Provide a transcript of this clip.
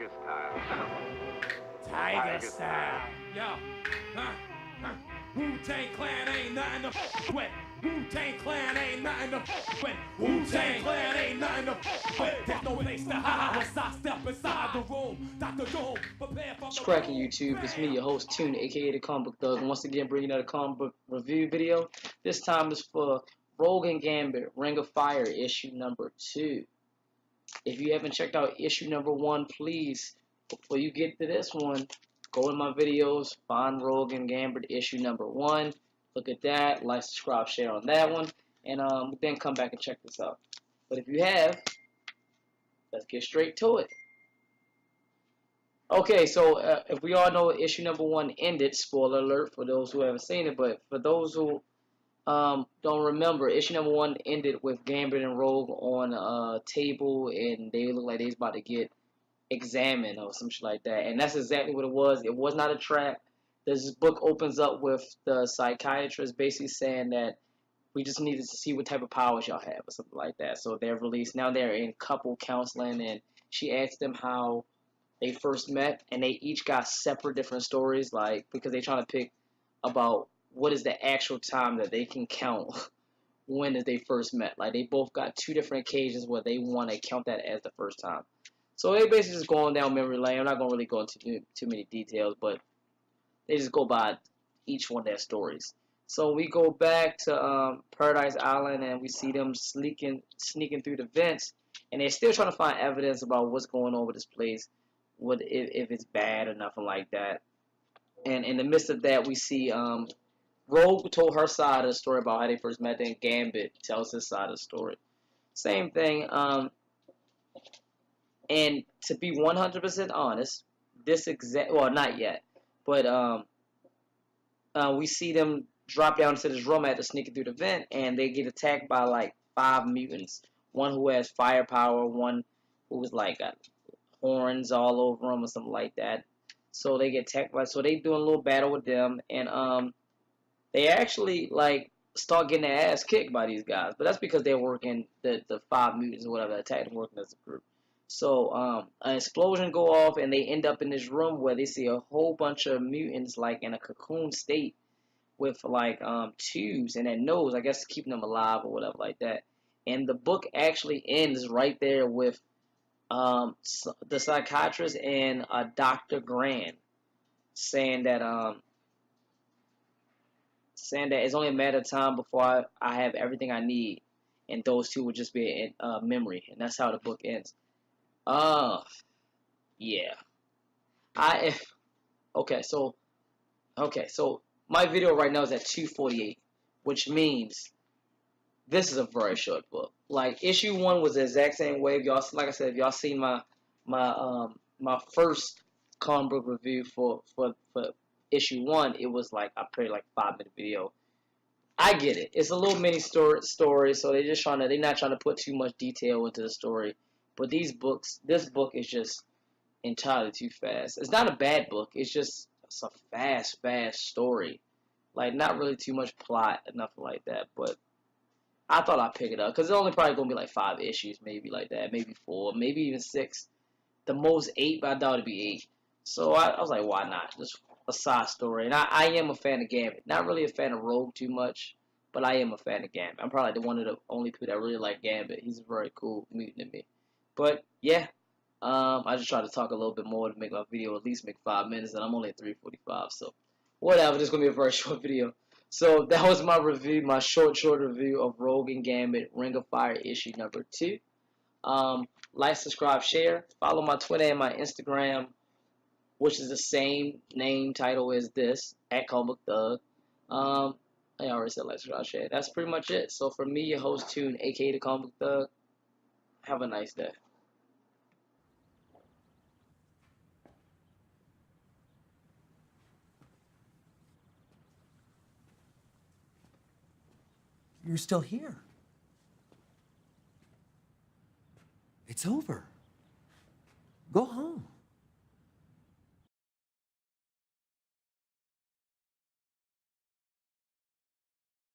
Tiger style. Tiger style. Yo. Wu-Tang Clan ain't nothing to f with. Wu-Tang Clan ain't nothing to f with. Wu-Tang Clan ain't nothing to f with. There's no place to hide once I step inside the room. Dr. Doom, prepare for What's cracking, YouTube? It's me, your host, Tune, aka the Comic Book Thug, and once again bringing another comic book review video. This time is for Rogue and Gambit, Ring of Fire, issue number 2. If you haven't checked out issue number 1, please, before you get to this one, go in my videos, find Rogue and Gambit issue number 1. Look at that, like, subscribe, share on that one, and then come back and check this out. But if you have, let's get straight to it. Okay, so if we all know issue number 1 ended, spoiler alert for those who haven't seen it, but for those who don't remember, issue number 1 ended with Gambit and Rogue on a table, and they look like they was about to get examined or some shit like that, and that's exactly what it was. It was not a trap. This book opens up with the psychiatrist basically saying that we just needed to see what type of powers y'all have or something like that. So they're released. Now they're in couple counseling, and she asked them how they first met, and they each got separate different stories, like, because they're trying to pick about what is the actual time that they can count when they first met. Like, they both got 2 different occasions where they want to count that as the first time. So they basically just going down memory lane. I'm not going to really go into too many details, but they just go by each one of their stories. So we go back to Paradise Island, and we see them sneaking through the vents, and they're still trying to find evidence about what's going on with this place, if it's bad or nothing like that. And in the midst of that, we see Rogue told her side of the story about how they first met, then Gambit tells his side of the story. Same thing. And to be 100% honest, well, not yet, but we see them drop down into this room after sneaking through the vent, and they get attacked by like 5 mutants. One who has firepower, one who was like horns all over them or something like that. So they get attacked by. So they doing a little battle with them, and they actually like start getting their ass kicked by these guys. But that's because they're working the 5 mutants or whatever attacked them working as a group. So an explosion go off, and they end up in this room where they see a whole bunch of mutants like in a cocoon state with like tubes in their nose, I guess keeping them alive or whatever like that. And the book actually ends right there with the psychiatrist and Dr. Grand saying that it's only a matter of time before I have everything I need, and those 2 would just be in memory, and that's how the book ends. Yeah. Okay, so my video right now is at 2:48, which means this is a very short book. Like, issue 1 was the exact same way. If y'all, like I said, if y'all seen my first comic book review for issue 1, it was like I played like 5-minute video. I get it. It's a little mini story, so they're not trying to put too much detail into the story. But this book is just entirely too fast. It's not a bad book. It's a fast story. Like, not really too much plot and nothing like that. But I thought I'd pick it up, because it's only probably going to be like 5 issues, maybe like that. Maybe 4, maybe even 6. The most 8, but I doubt it'd be 8. So I was like, why not? Just a side story. And I am a fan of Gambit. Not really a fan of Rogue too much, but I am a fan of Gambit. I'm probably one of the only people that really like Gambit. He's a very cool mutant to me. But yeah, I just try to talk a little bit more to make my video at least make 5 minutes, and I'm only at 3:45, so whatever. This is gonna be a very short video. So that was my review, my short review of Rogue and Gambit, Ring of Fire issue number 2. Like, subscribe, share, follow my Twitter and my Instagram, which is the same name title as this, at Comic Thug. I already said like, subscribe, share. That's pretty much it. So for me, your host Tune, aka the Comic Thug. Have a nice day. You're still here. It's over. Go home.